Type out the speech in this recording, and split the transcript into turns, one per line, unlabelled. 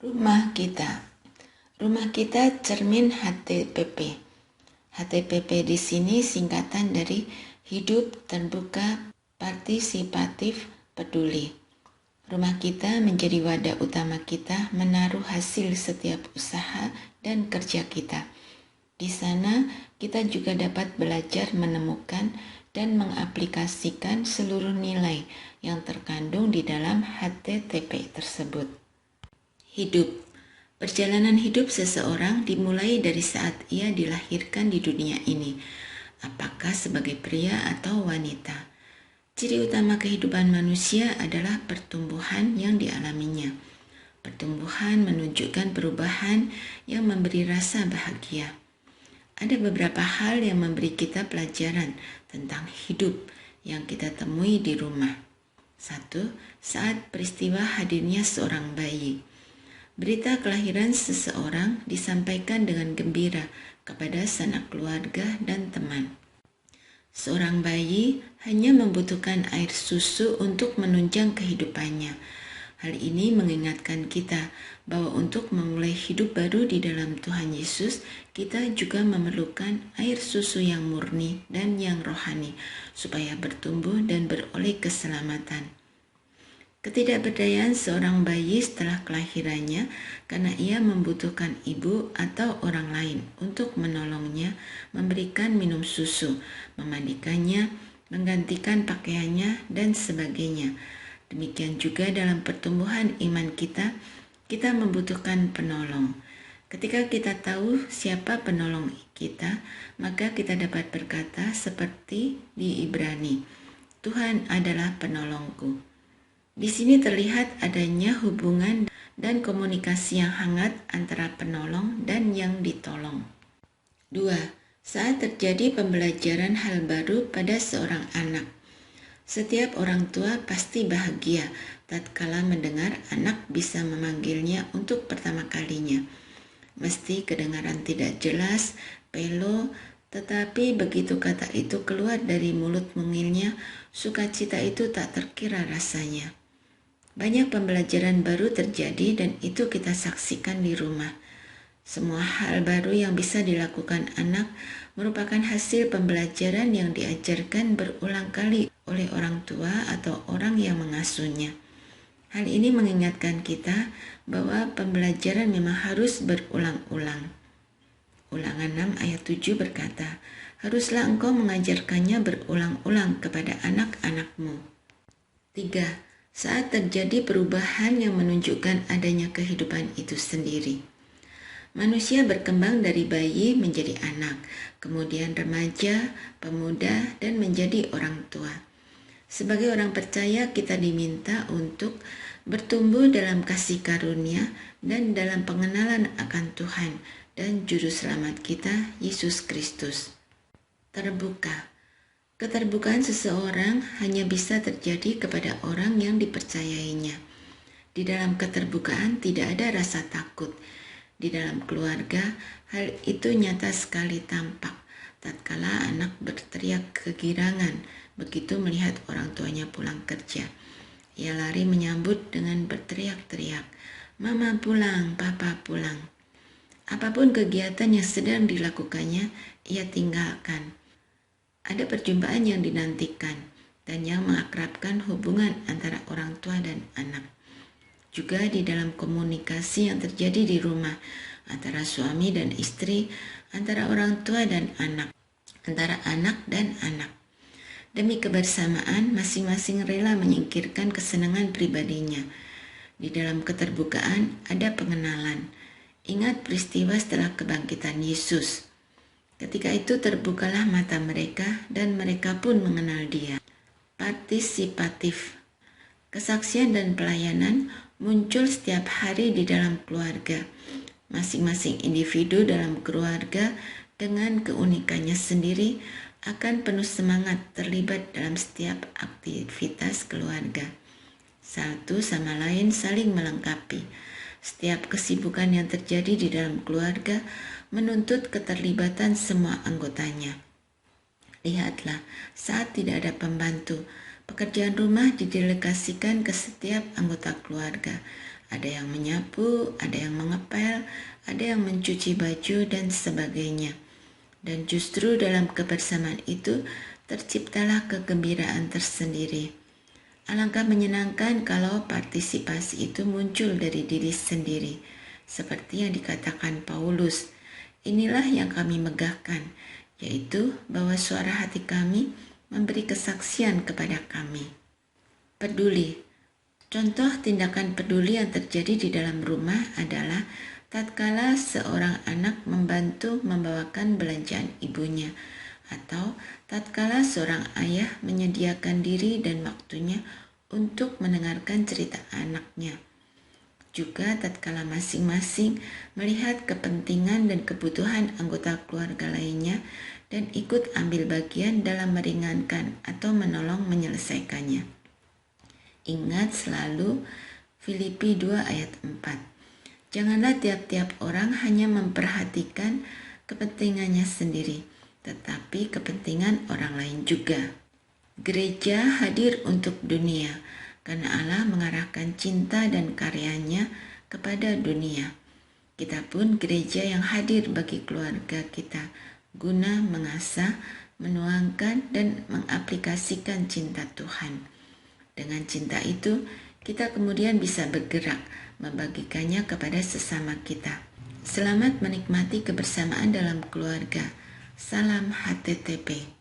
Rumah kita. Rumah kita cermin HTPP. HTPP di sini singkatan dari Hidup Terbuka Partisipatif Peduli. Rumah kita menjadi wadah utama kita menaruh hasil setiap usaha dan kerja kita. Di sana kita juga dapat belajar menemukan dan mengaplikasikan seluruh nilai yang terkandung di dalam HTTP tersebut. Hidup. Perjalanan hidup seseorang dimulai dari saat ia dilahirkan di dunia ini, apakah sebagai pria atau wanita. Ciri utama kehidupan manusia adalah pertumbuhan yang dialaminya. Pertumbuhan menunjukkan perubahan yang memberi rasa bahagia. Ada beberapa hal yang memberi kita pelajaran tentang hidup yang kita temui di rumah. 1. Saat peristiwa hadirnya seorang bayi. Berita kelahiran seseorang disampaikan dengan gembira kepada sanak keluarga dan teman. Seorang bayi hanya membutuhkan air susu untuk menunjang kehidupannya. Hal ini mengingatkan kita bahwa untuk memulai hidup baru di dalam Tuhan Yesus, kita juga memerlukan air susu yang murni dan yang rohani, supaya bertumbuh dan beroleh keselamatan. Ketidakberdayaan seorang bayi setelah kelahirannya karena ia membutuhkan ibu atau orang lain untuk menolongnya, memberikan minum susu, memandikannya, menggantikan pakaiannya, dan sebagainya. Demikian juga dalam pertumbuhan iman kita membutuhkan penolong. Ketika kita tahu siapa penolong kita, maka kita dapat berkata seperti di Ibrani, Tuhan adalah penolongku. Di sini terlihat adanya hubungan dan komunikasi yang hangat antara penolong dan yang ditolong. 2. Saat terjadi pembelajaran hal baru pada seorang anak. Setiap orang tua pasti bahagia tatkala mendengar anak bisa memanggilnya untuk pertama kalinya. Meski kedengaran tidak jelas, pelo, tetapi begitu kata itu keluar dari mulut mungilnya, sukacita itu tak terkira rasanya. Banyak pembelajaran baru terjadi dan itu kita saksikan di rumah. Semua hal baru yang bisa dilakukan anak merupakan hasil pembelajaran yang diajarkan berulang kali oleh orang tua atau orang yang mengasuhnya. Hal ini mengingatkan kita bahwa pembelajaran memang harus berulang-ulang. Ulangan 6 ayat 7 berkata, haruslah engkau mengajarkannya berulang-ulang kepada anak-anakmu. 3. Saat terjadi perubahan yang menunjukkan adanya kehidupan itu sendiri. Manusia berkembang dari bayi menjadi anak, kemudian remaja, pemuda, dan menjadi orang tua. Sebagai orang percaya, kita diminta untuk bertumbuh dalam kasih karunia dan dalam pengenalan akan Tuhan dan Juru Selamat kita, Yesus Kristus. Terbuka. Keterbukaan seseorang hanya bisa terjadi kepada orang yang dipercayainya. Di dalam keterbukaan tidak ada rasa takut. Di dalam keluarga, hal itu nyata sekali tampak. Tatkala anak berteriak kegirangan begitu melihat orang tuanya pulang kerja. Ia lari menyambut dengan berteriak-teriak, "Mama pulang, Papa pulang." Apapun kegiatan yang sedang dilakukannya, ia tinggalkan. Ada perjumpaan yang dinantikan dan yang mengakrabkan hubungan antara orang tua dan anak. Juga di dalam komunikasi yang terjadi di rumah antara suami dan istri, antara orang tua dan anak, antara anak dan anak. Demi kebersamaan, masing-masing rela menyingkirkan kesenangan pribadinya. Di dalam keterbukaan ada pengenalan. Ingat peristiwa setelah kebangkitan Yesus. Ketika itu terbukalah mata mereka dan mereka pun mengenal Dia. Partisipatif. Kesaksian dan pelayanan muncul setiap hari di dalam keluarga. Masing-masing individu dalam keluarga dengan keunikannya sendiri akan penuh semangat terlibat dalam setiap aktivitas keluarga. Satu sama lain saling melengkapi. Setiap kesibukan yang terjadi di dalam keluarga menuntut keterlibatan semua anggotanya. Lihatlah, saat tidak ada pembantu, pekerjaan rumah didelegasikan ke setiap anggota keluarga. Ada yang menyapu, ada yang mengepel, ada yang mencuci baju, dan sebagainya. Dan justru dalam kebersamaan itu terciptalah kegembiraan tersendiri. Alangkah menyenangkan kalau partisipasi itu muncul dari diri sendiri. Seperti yang dikatakan Paulus, inilah yang kami megahkan, yaitu bahwa suara hati kami memberi kesaksian kepada kami. Peduli. Contoh tindakan peduli yang terjadi di dalam rumah adalah tatkala seorang anak membantu membawakan belanjaan ibunya, atau tatkala seorang ayah menyediakan diri dan waktunya untuk mendengarkan cerita anaknya. Juga tatkala masing-masing melihat kepentingan dan kebutuhan anggota keluarga lainnya dan ikut ambil bagian dalam meringankan atau menolong menyelesaikannya. Ingat selalu Filipi 2 ayat 4. Janganlah tiap-tiap orang hanya memperhatikan kepentingannya sendiri, tetapi kepentingan orang lain juga. Gereja hadir untuk dunia, karena Allah mengarahkan cinta dan karyanya kepada dunia. Kita pun gereja yang hadir bagi keluarga kita, guna mengasah, menuangkan, dan mengaplikasikan cinta Tuhan. Dengan cinta itu, kita kemudian bisa bergerak, membagikannya kepada sesama kita. Selamat menikmati kebersamaan dalam keluarga. Salam HTTP.